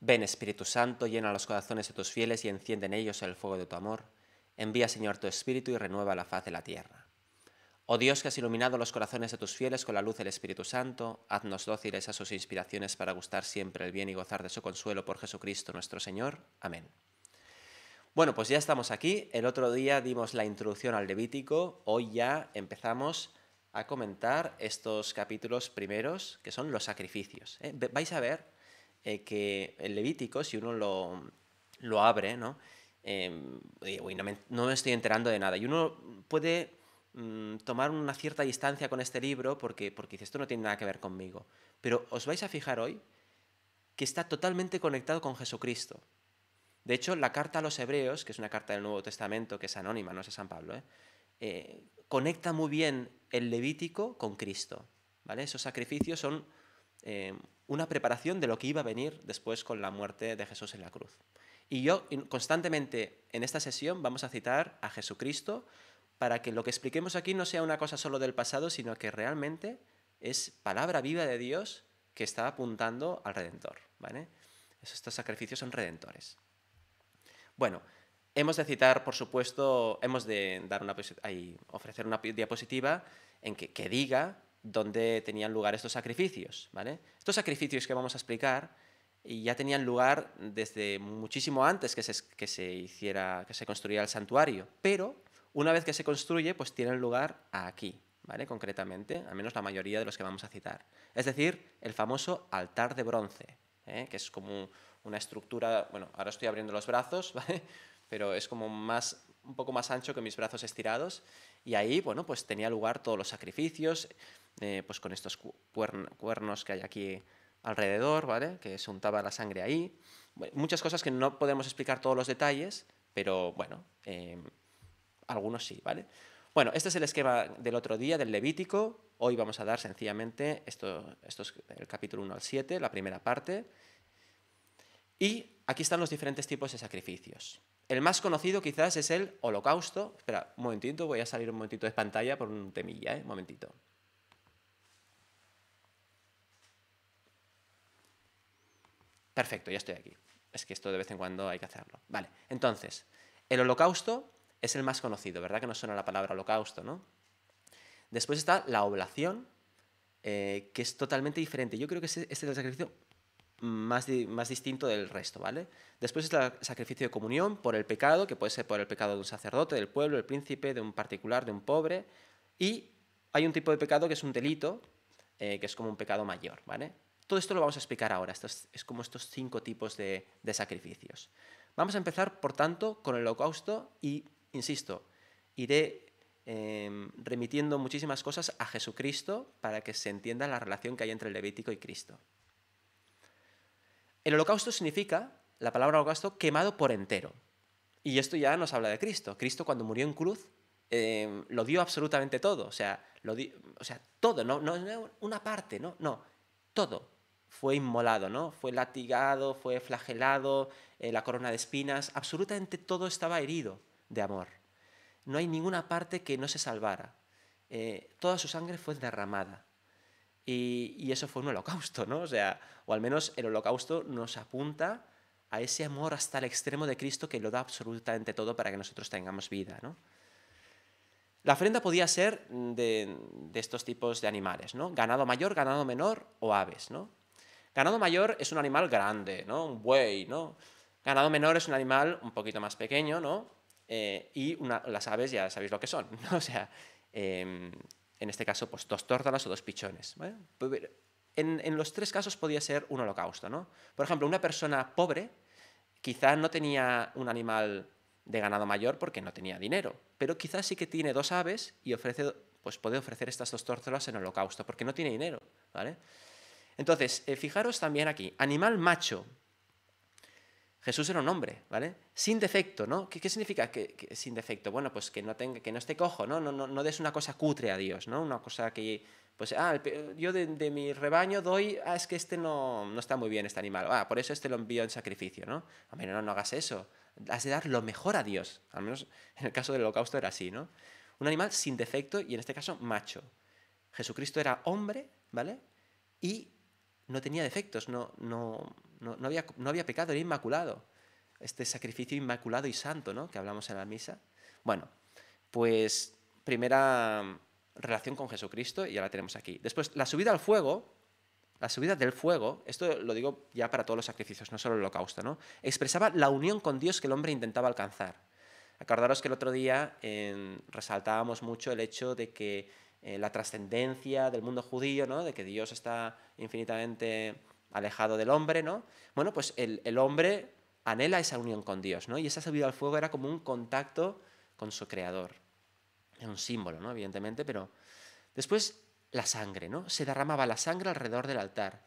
Ven, Espíritu Santo, llena los corazones de tus fieles y enciende en ellos el fuego de tu amor. Envía, Señor, tu Espíritu y renueva la faz de la tierra. Oh Dios, que has iluminado los corazones de tus fieles con la luz del Espíritu Santo, haznos dóciles a sus inspiraciones para gustar siempre el bien y gozar de su consuelo por Jesucristo nuestro Señor. Amén. Bueno, pues ya estamos aquí. El otro día dimos la introducción al Levítico. Hoy ya empezamos a comentar estos capítulos primeros, que son los sacrificios. Vais a ver que el Levítico, si uno lo abre, ¿no? Uy, no me estoy enterando de nada. Y uno puede tomar una cierta distancia con este libro porque dice, esto no tiene nada que ver conmigo. Pero os vais a fijar hoy que está totalmente conectado con Jesucristo. De hecho, la carta a los Hebreos, que es una carta del Nuevo Testamento, que es anónima, no es de San Pablo, conecta muy bien el Levítico con Cristo. ¿Vale? Esos sacrificios son una preparación de lo que iba a venir después con la muerte de Jesús en la cruz. Y yo constantemente en esta sesión vamos a citar a Jesucristo para que lo que expliquemos aquí no sea una cosa solo del pasado, sino que realmente es palabra viva de Dios que está apuntando al Redentor. ¿Vale? Estos sacrificios son redentores. Bueno, hemos de citar, por supuesto, hemos de dar ofrecer una diapositiva que diga dónde tenían lugar estos sacrificios, ¿vale? Estos sacrificios que vamos a explicar ya tenían lugar desde muchísimo antes que se construyera el santuario, pero una vez que se construye, pues tienen lugar aquí, ¿vale? Concretamente, al menos la mayoría de los que vamos a citar. Es decir, el famoso altar de bronce, que es como una estructura, bueno, ahora estoy abriendo los brazos, ¿vale? Pero es como un poco más ancho que mis brazos estirados, y ahí, bueno, pues tenía lugar todos los sacrificios, pues con estos cuernos que hay aquí alrededor, ¿vale? Que se untaba la sangre ahí. Bueno, muchas cosas que no podemos explicar todos los detalles, pero bueno, algunos sí, ¿vale? Bueno, este es el esquema del otro día, del Levítico. Hoy vamos a dar sencillamente esto es el capítulo 1 al 7, la primera parte. Y aquí están los diferentes tipos de sacrificios. El más conocido quizás es el holocausto. Espera, un momentito, voy a salir un momentito de pantalla por un temilla, un momentito. Perfecto, ya estoy aquí. Es que esto de vez en cuando hay que hacerlo. Vale, entonces, el holocausto es el más conocido, ¿verdad que nos suena la palabra holocausto, no? Después está la oblación, que es totalmente diferente. Yo creo que este es el sacrificio más distinto del resto, ¿vale? Después está el sacrificio de comunión por el pecado, que puede ser por el pecado de un sacerdote, del pueblo, del príncipe, de un particular, de un pobre. Y hay un tipo de pecado que es un delito, que es como un pecado mayor, ¿vale? Todo esto lo vamos a explicar ahora. Es como estos 5 tipos de sacrificios. Vamos a empezar, por tanto, con el holocausto y, insisto, iré remitiendo muchísimas cosas a Jesucristo para que se entienda la relación que hay entre el Levítico y Cristo. El holocausto significa, la palabra holocausto, quemado por entero. Y esto ya nos habla de Cristo. Cristo, cuando murió en cruz, lo dio absolutamente todo. O sea, todo, no una parte, no, todo. Fue inmolado, ¿no? Fue latigado, fue flagelado, la corona de espinas, absolutamente todo estaba herido de amor. No hay ninguna parte que no se salvara. Toda su sangre fue derramada. Y eso fue un holocausto, ¿no? O al menos el holocausto nos apunta a ese amor hasta el extremo de Cristo que lo da absolutamente todo para que nosotros tengamos vida, ¿no? La ofrenda podía ser de estos tipos de animales, ¿no? Ganado mayor, ganado menor o aves, ¿no? Ganado mayor es un animal grande, ¿no? Un buey, ¿no? Ganado menor es un animal un poquito más pequeño, ¿no? Las aves ya sabéis lo que son, ¿no? O sea, en este caso, pues 2 tórtolas o 2 pichones, ¿vale? En los 3 casos podía ser un holocausto, ¿no? Por ejemplo, una persona pobre quizás no tenía un animal de ganado mayor porque no tenía dinero, pero quizás sí que tiene 2 aves y puede ofrecer estas 2 tórtolas en holocausto porque no tiene dinero, ¿vale? Entonces, fijaros también aquí, animal macho. Jesús era un hombre, ¿vale? Sin defecto, ¿no? ¿Qué significa que sin defecto? Bueno, pues que no esté cojo, ¿no? No des una cosa cutre a Dios, ¿no? Una cosa que, pues, yo de mi rebaño doy, es que este no está muy bien este animal, por eso este lo envío en sacrificio, ¿no? Hombre, no hagas eso. Has de dar lo mejor a Dios. Al menos en el caso del holocausto era así, ¿no? Un animal sin defecto y en este caso macho. Jesucristo era hombre, ¿vale? Y no tenía defectos, no había pecado, era inmaculado. Este sacrificio inmaculado y santo, ¿no?, que hablamos en la misa. Bueno, pues primera relación con Jesucristo, y ya la tenemos aquí. Después, la subida al fuego, la subida del fuego, esto lo digo ya para todos los sacrificios, no solo el holocausto, ¿no?, expresaba la unión con Dios que el hombre intentaba alcanzar. Acordaros que el otro día resaltábamos mucho el hecho de que la trascendencia del mundo judío, ¿no?, de que Dios está infinitamente alejado del hombre, ¿no? Bueno, pues el hombre anhela esa unión con Dios, ¿no? Y esa subida al fuego era como un contacto con su creador. Era un símbolo, ¿no?, evidentemente, pero después la sangre, ¿no? Se derramaba la sangre alrededor del altar.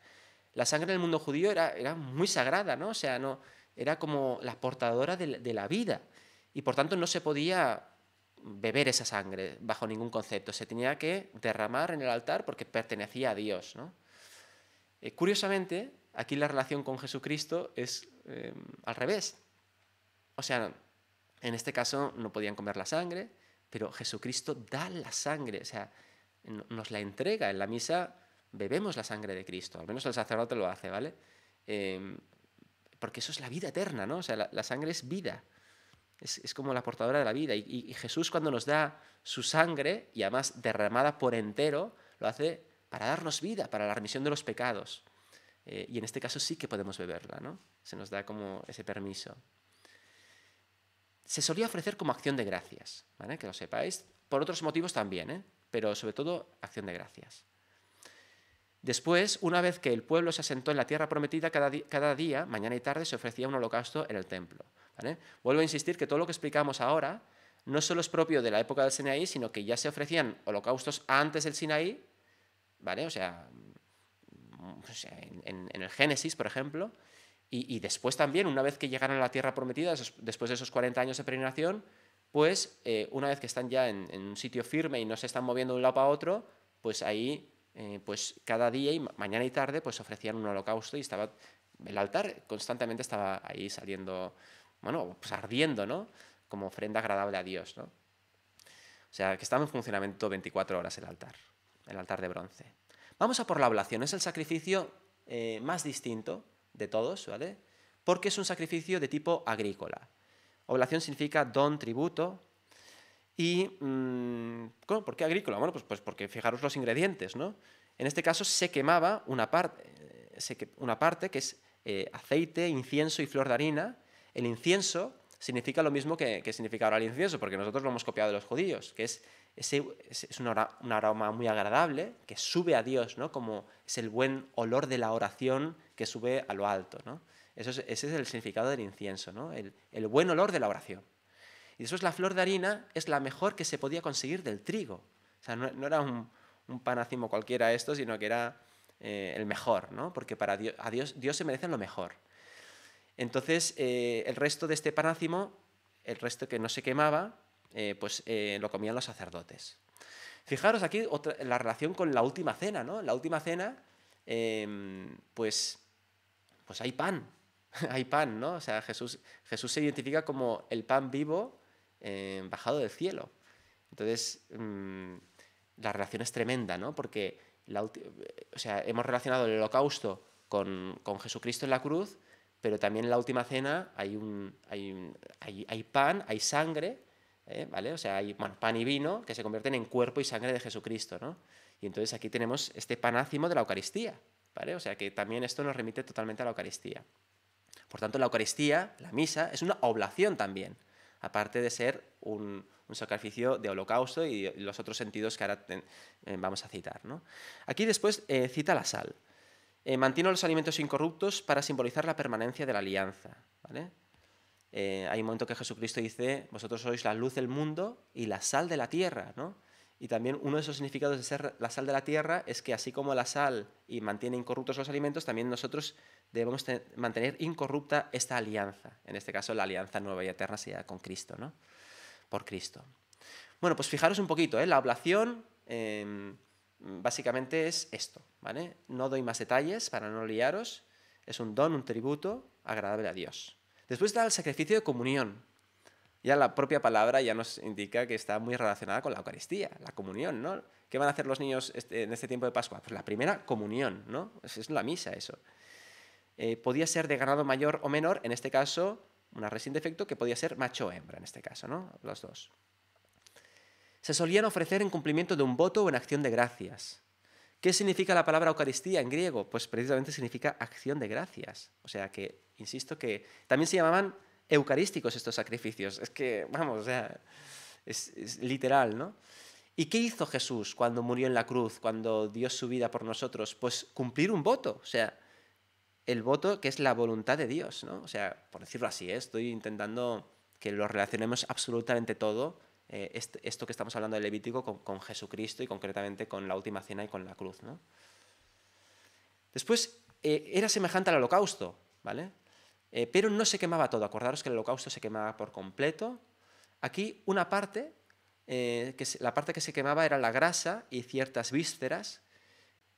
La sangre en el mundo judío era muy sagrada, ¿no? O sea, no, era como la portadora de la vida, y por tanto no se podía beber esa sangre bajo ningún concepto, se tenía que derramar en el altar porque pertenecía a Dios, ¿no? Curiosamente, aquí la relación con Jesucristo es al revés. O sea, en este caso no podían comer la sangre, pero Jesucristo da la sangre, o sea, nos la entrega. En la misa bebemos la sangre de Cristo, al menos el sacerdote lo hace, ¿vale? Porque eso es la vida eterna, ¿no? O sea, la sangre es vida, es como la portadora de la vida. Y Jesús, cuando nos da su sangre, y además derramada por entero, lo hace para darnos vida, para la remisión de los pecados. Y en este caso sí que podemos beberla, ¿no? Se nos da como ese permiso. Se solía ofrecer como acción de gracias, ¿vale?, que lo sepáis, por otros motivos también, pero sobre todo acción de gracias. Después, una vez que el pueblo se asentó en la tierra prometida, cada día, mañana y tarde, se ofrecía un holocausto en el templo, ¿vale? Vuelvo a insistir que todo lo que explicamos ahora no solo es propio de la época del Sinaí, sino que ya se ofrecían holocaustos antes del Sinaí, ¿vale? O sea, en el Génesis, por ejemplo, y después también, una vez que llegaron a la tierra prometida, después de esos 40 años de peregrinación, pues una vez que están ya en un sitio firme y no se están moviendo de un lado para otro, pues ahí, pues cada día, y mañana y tarde, pues ofrecían un holocausto, y estaba el altar constantemente estaba ahí saliendo, bueno, pues ardiendo, ¿no?, como ofrenda agradable a Dios, ¿no? O sea, que estaba en funcionamiento 24 horas el altar de bronce. Vamos a por la oblación. Es el sacrificio más distinto de todos, ¿vale?, porque es un sacrificio de tipo agrícola. Oblación significa don, tributo. Y, ¿por qué agrícola? Bueno, pues porque fijaros los ingredientes, ¿no? En este caso se quemaba una parte que es aceite, incienso y flor de harina. El incienso significa lo mismo que significa ahora el incienso, porque nosotros lo hemos copiado de los judíos, que es un aroma muy agradable, que sube a Dios, ¿no?, como es el buen olor de la oración que sube a lo alto, ¿no? Ese es el significado del incienso, ¿no?, el buen olor de la oración. Y después la flor de harina es la mejor que se podía conseguir del trigo. O sea, no era un panácimo cualquiera esto, sino que era el mejor, ¿no?, porque para Dios se merece lo mejor. Entonces, el resto de este panácimo, el resto que no se quemaba, pues lo comían los sacerdotes. Fijaros aquí la relación con la última cena, ¿no? En la última cena, pues hay pan, hay pan, ¿no? O sea, Jesús se identifica como el pan vivo bajado del cielo. Entonces, la relación es tremenda, ¿no? Porque o sea, hemos relacionado el holocausto con Jesucristo en la cruz, pero también en la última cena hay pan, hay sangre, ¿vale? O sea, hay pan y vino que se convierten en cuerpo y sangre de Jesucristo, ¿no? Y entonces aquí tenemos este panácimo de la Eucaristía, ¿vale? O sea, que también esto nos remite totalmente a la Eucaristía. Por tanto, la Eucaristía, la misa, es una oblación también, aparte de ser un sacrificio de holocausto y los otros sentidos que ahora vamos a citar, ¿no? Aquí después cita la sal. Mantiene los alimentos incorruptos para simbolizar la permanencia de la alianza, ¿vale? Hay un momento que Jesucristo dice: vosotros sois la luz del mundo y la sal de la tierra, ¿no? Y también uno de esos significados de ser la sal de la tierra es que así como la sal y mantiene incorruptos los alimentos, también nosotros debemos mantener incorrupta esta alianza. En este caso, la alianza nueva y eterna sería con Cristo, ¿no? Por Cristo. Bueno, pues fijaros un poquito, la oblación básicamente es esto, ¿vale? No doy más detalles para no liaros. Es un don, un tributo agradable a Dios. Después está el sacrificio de comunión. Ya la propia palabra ya nos indica que está muy relacionada con la Eucaristía, la comunión, ¿no? ¿Qué van a hacer los niños en este tiempo de Pascua? Pues la primera comunión, ¿no? Es la misa eso. Podía ser de ganado mayor o menor, en este caso, una res sin defecto, que podía ser macho o hembra, en este caso, ¿no? Los dos. Se solían ofrecer en cumplimiento de un voto o en acción de gracias. ¿Qué significa la palabra Eucaristía en griego? Pues precisamente significa acción de gracias. O sea que, insisto, que también se llamaban eucarísticos estos sacrificios. Es que, vamos, o sea, es literal, ¿no? ¿Y qué hizo Jesús cuando murió en la cruz, cuando dio su vida por nosotros? Pues cumplir un voto, o sea, el voto que es la voluntad de Dios, ¿no? O sea, por decirlo así, estoy intentando que lo relacionemos absolutamente todo, esto que estamos hablando del Levítico, con Jesucristo y concretamente con la última cena y con la cruz, ¿no? Después, era semejante al holocausto, ¿vale? Pero no se quemaba todo. Acordaros que el holocausto se quemaba por completo. Aquí una parte, la parte que se quemaba era la grasa y ciertas vísceras,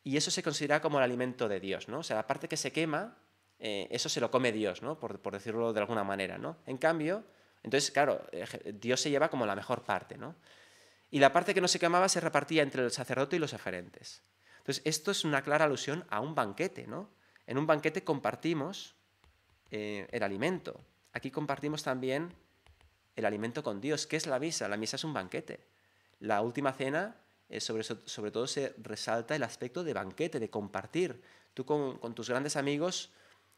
y eso se considera como el alimento de Dios, ¿no? O sea, la parte que se quema, eso se lo come Dios, ¿no? Por decirlo de alguna manera, ¿no? En cambio, entonces, claro, Dios se lleva como la mejor parte, ¿no? Y la parte que no se quemaba se repartía entre el sacerdote y los oferentes. Entonces, esto es una clara alusión a un banquete, ¿no? En un banquete compartimos el alimento. Aquí compartimos también el alimento con Dios. ¿Qué es la misa? La misa es un banquete. La última cena, sobre todo se resalta el aspecto de banquete, de compartir. Tú con tus grandes amigos,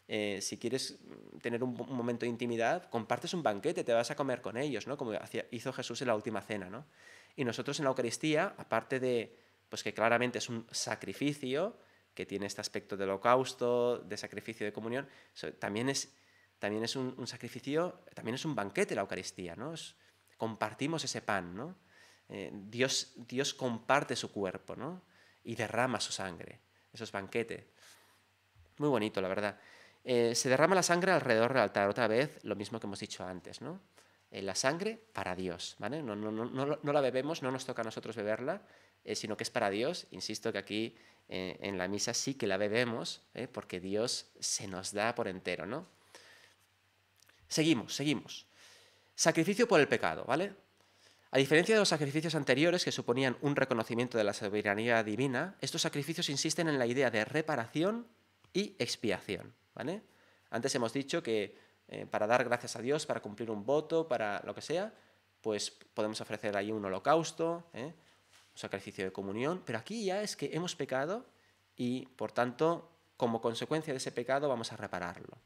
si quieres tener un momento de intimidad, compartes un banquete, te vas a comer con ellos, ¿no? Como hizo Jesús en la última cena, ¿no? Y nosotros en la Eucaristía, aparte de pues que claramente es un sacrificio, que tiene este aspecto de holocausto, de sacrificio de comunión, también es un sacrificio, también es un banquete la Eucaristía, ¿no? Compartimos ese pan, ¿no? Dios comparte su cuerpo, ¿no? Y derrama su sangre. Eso es banquete. Muy bonito, la verdad. Se derrama la sangre alrededor del altar, otra vez, lo mismo que hemos dicho antes, ¿no? La sangre para Dios, ¿vale? No la bebemos, no nos toca a nosotros beberla, sino que es para Dios. Insisto que aquí en la misa sí que la bebemos, porque Dios se nos da por entero, ¿no? Seguimos. Sacrificio por el pecado, ¿vale? A diferencia de los sacrificios anteriores que suponían un reconocimiento de la soberanía divina, estos sacrificios insisten en la idea de reparación y expiación, ¿vale? Antes hemos dicho que para dar gracias a Dios, para cumplir un voto, para lo que sea, pues podemos ofrecer ahí un holocausto, un sacrificio de comunión, pero aquí ya es que hemos pecado y, por tanto, como consecuencia de ese pecado vamos a repararlo.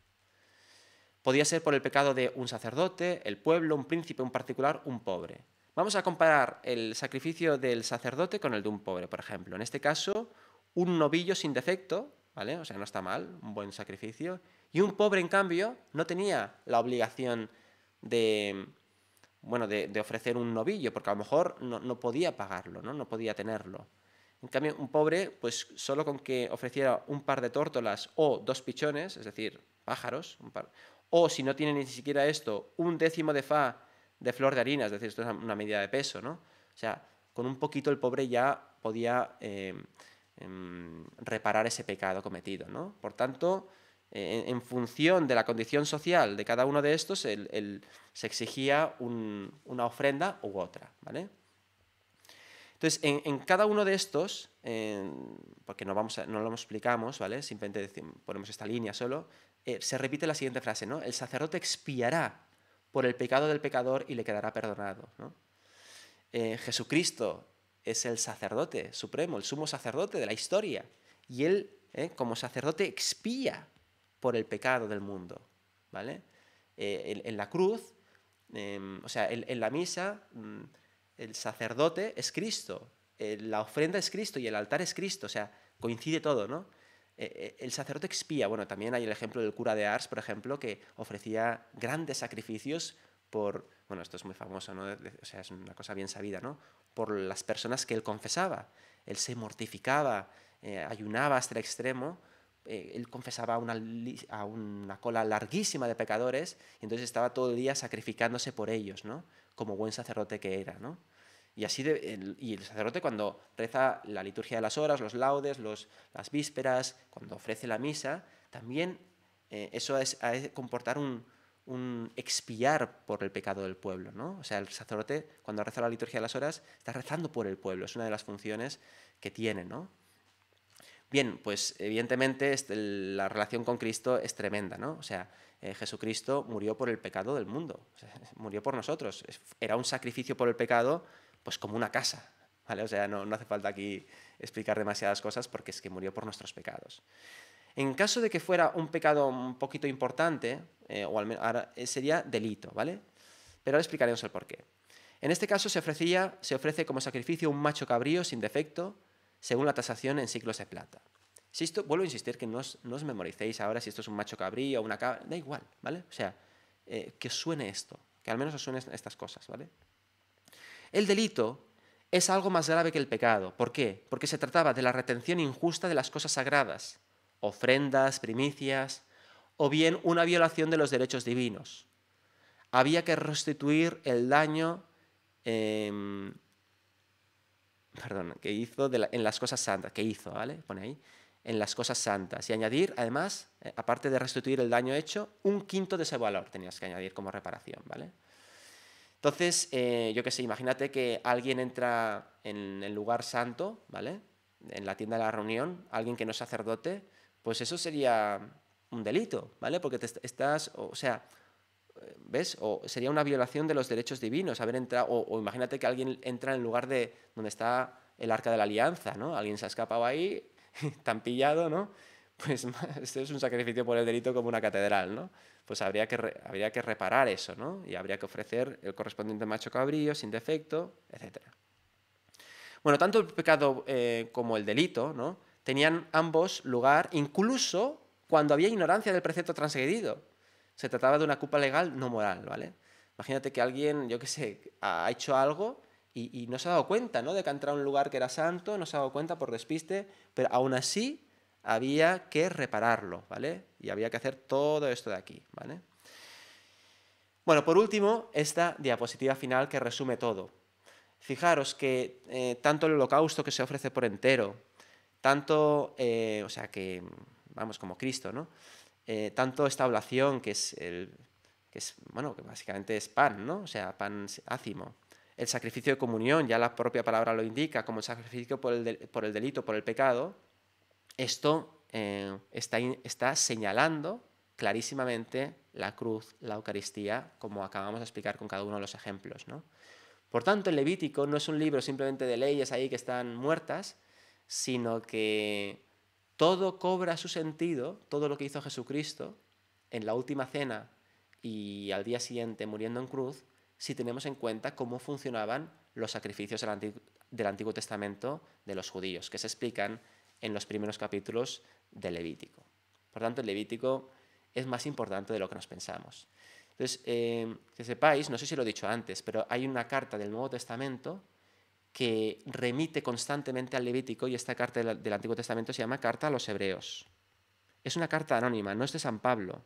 Podía ser por el pecado de un sacerdote, el pueblo, un príncipe, un particular, un pobre. Vamos a comparar el sacrificio del sacerdote con el de un pobre, por ejemplo. En este caso, un novillo sin defecto, ¿vale? O sea, no está mal, un buen sacrificio. Y un pobre, en cambio, no tenía la obligación de ofrecer un novillo, porque a lo mejor no podía pagarlo, ¿no? No podía tenerlo. En cambio, un pobre, pues solo con que ofreciera un par de tórtolas o 2 pichones, es decir, pájaros, o si no tiene ni siquiera esto, un décimo de fa de flor de harina, es decir, esto es una medida de peso, ¿no? O sea, con un poquito el pobre ya podía reparar ese pecado cometido, ¿no? Por tanto, en función de la condición social de cada uno de estos, se exigía una ofrenda u otra, ¿vale? Entonces, en cada uno de estos, porque no lo explicamos, ¿vale? Simplemente ponemos esta línea solo, se repite la siguiente frase, ¿no? El sacerdote expiará por el pecado del pecador y le quedará perdonado, ¿no? Jesucristo es el sacerdote supremo, el sumo sacerdote de la historia, y él, como sacerdote, expía por el pecado del mundo, ¿vale? En la cruz, o sea, en la misa, el sacerdote es Cristo, la ofrenda es Cristo y el altar es Cristo, o sea, coincide todo, ¿no? El sacerdote expía, bueno, también hay el ejemplo del cura de Ars, por ejemplo, que ofrecía grandes sacrificios por, bueno, esto es muy famoso, ¿no? O sea, es una cosa bien sabida, ¿no? Por las personas que él confesaba. Él se mortificaba, ayunaba hasta el extremo, él confesaba a una cola larguísima de pecadores, y entonces estaba todo el día sacrificándose por ellos, ¿no? Como buen sacerdote que era, ¿no? Y así y el sacerdote, cuando reza la liturgia de las horas, los laudes, las vísperas, cuando ofrece la misa, también eso ha de comportar un expiar por el pecado del pueblo, ¿no? O sea, el sacerdote, cuando reza la liturgia de las horas, está rezando por el pueblo, es una de las funciones que tiene, ¿no? Bien, pues evidentemente la relación con Cristo es tremenda, ¿no? O sea, Jesucristo murió por el pecado del mundo, o sea, murió por nosotros. Era un sacrificio por el pecado, pues como una casa, ¿vale? O sea, no hace falta aquí explicar demasiadas cosas porque es que murió por nuestros pecados. En caso de que fuera un pecado un poquito importante, o al menos sería delito, ¿vale? Pero ahora explicaremos el porqué. En este caso se ofrece como sacrificio un macho cabrío sin defecto, según la tasación en siglos de plata. Si esto, vuelvo a insistir que no os memoricéis ahora si esto es un macho cabrío o una cabra, da igual, ¿vale? O sea, que os suene esto, que al menos os suenen estas cosas, ¿vale? El delito es algo más grave que el pecado. ¿Por qué? Porque se trataba de la retención injusta de las cosas sagradas, ofrendas, primicias, o bien una violación de los derechos divinos. Había que restituir el daño que hizo en las cosas santas, que hizo, ¿vale? Pone ahí, en las cosas santas. Y añadir, además, aparte de restituir el daño hecho, 1/5 de ese valor tenías que añadir como reparación, ¿vale? Entonces, yo qué sé, imagínate que alguien entra en el lugar santo, ¿vale? En la tienda de la reunión, alguien que no es sacerdote, pues eso sería un delito, ¿vale? Porque o sea, ¿ves? O sería una violación de los derechos divinos, haber entrado, o imagínate que alguien entra en el lugar de donde está el Arca de la Alianza, ¿no? Alguien se ha escapado ahí, tan pillado, ¿no? Pues esto es un sacrificio por el delito como una catedral, ¿no? Pues habría que reparar eso, ¿no? Y habría que ofrecer el correspondiente macho cabrío sin defecto, etc. Bueno, tanto el pecado como el delito, ¿no? Tenían ambos lugar incluso cuando había ignorancia del precepto transgredido. Se trataba de una culpa legal, no moral, ¿vale? Imagínate que alguien, yo qué sé, ha hecho algo y no se ha dado cuenta, ¿no? De que ha entrado a un lugar que era santo, no se ha dado cuenta por despiste, pero aún así había que repararlo, ¿vale? Y había que hacer todo esto de aquí, ¿vale? Bueno, por último, esta diapositiva final que resume todo. Fijaros que tanto el holocausto que se ofrece por entero, tanto, o sea, que, vamos, como Cristo, ¿no? Tanto esta oblación, bueno, que básicamente es pan, ¿no? O sea, pan ácimo. El sacrificio de comunión, ya la propia palabra lo indica, como el sacrificio por el delito, por el pecado, esto está señalando clarísimamente la cruz, la Eucaristía, como acabamos de explicar con cada uno de los ejemplos, ¿no? Por tanto, el Levítico no es un libro simplemente de leyes ahí que están muertas, sino que todo cobra su sentido, todo lo que hizo Jesucristo en la última cena y al día siguiente muriendo en cruz, si tenemos en cuenta cómo funcionaban los sacrificios del Antiguo Testamento de los judíos, que se explican en los primeros capítulos del Levítico. Por tanto, el Levítico es más importante de lo que nos pensamos. Entonces, que sepáis, no sé si lo he dicho antes, pero hay una carta del Nuevo Testamento que remite constantemente al Levítico y esta carta del Antiguo Testamento se llama Carta a los Hebreos. Es una carta anónima, no es de San Pablo,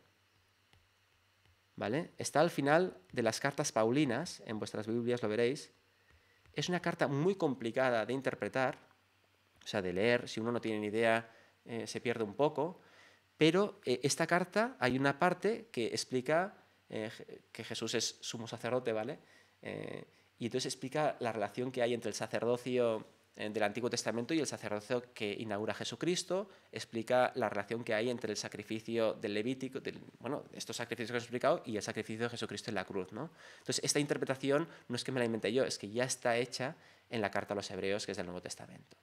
¿vale? Está al final de las cartas paulinas, en vuestras Biblias lo veréis. Es una carta muy complicada de interpretar, o sea, de leer, si uno no tiene ni idea se pierde un poco, pero esta carta hay una parte que explica que Jesús es sumo sacerdote, ¿vale? Y entonces explica la relación que hay entre el sacerdocio del Antiguo Testamento y el sacerdocio que inaugura Jesucristo, explica la relación que hay entre el sacrificio del Levítico, bueno, estos sacrificios que os he explicado, y el sacrificio de Jesucristo en la cruz, ¿no? Entonces, esta interpretación no es que me la inventé yo, es que ya está hecha en la carta a los Hebreos, que es del Nuevo Testamento.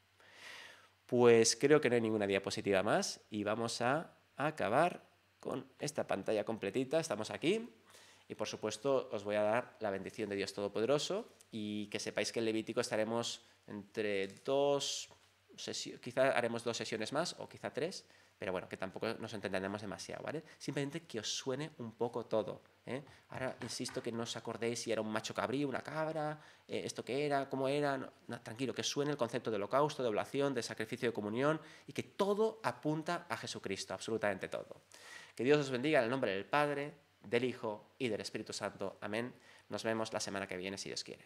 Pues creo que no hay ninguna diapositiva más y vamos a acabar con esta pantalla completita. Estamos aquí y, por supuesto, os voy a dar la bendición de Dios Todopoderoso y que sepáis que en Levítico estaremos entre quizá haremos 2 sesiones más o quizá 3, pero bueno, que tampoco nos entenderemos demasiado, ¿vale? Simplemente que os suene un poco todo, ¿eh? Ahora insisto que no os acordéis si era un macho cabrío, una cabra, esto qué era, cómo era, no, tranquilo, que suene el concepto de holocausto, de oblación, de sacrificio de comunión y que todo apunta a Jesucristo, absolutamente todo. Que Dios os bendiga en el nombre del Padre, del Hijo y del Espíritu Santo. Amén. Nos vemos la semana que viene si Dios quiere.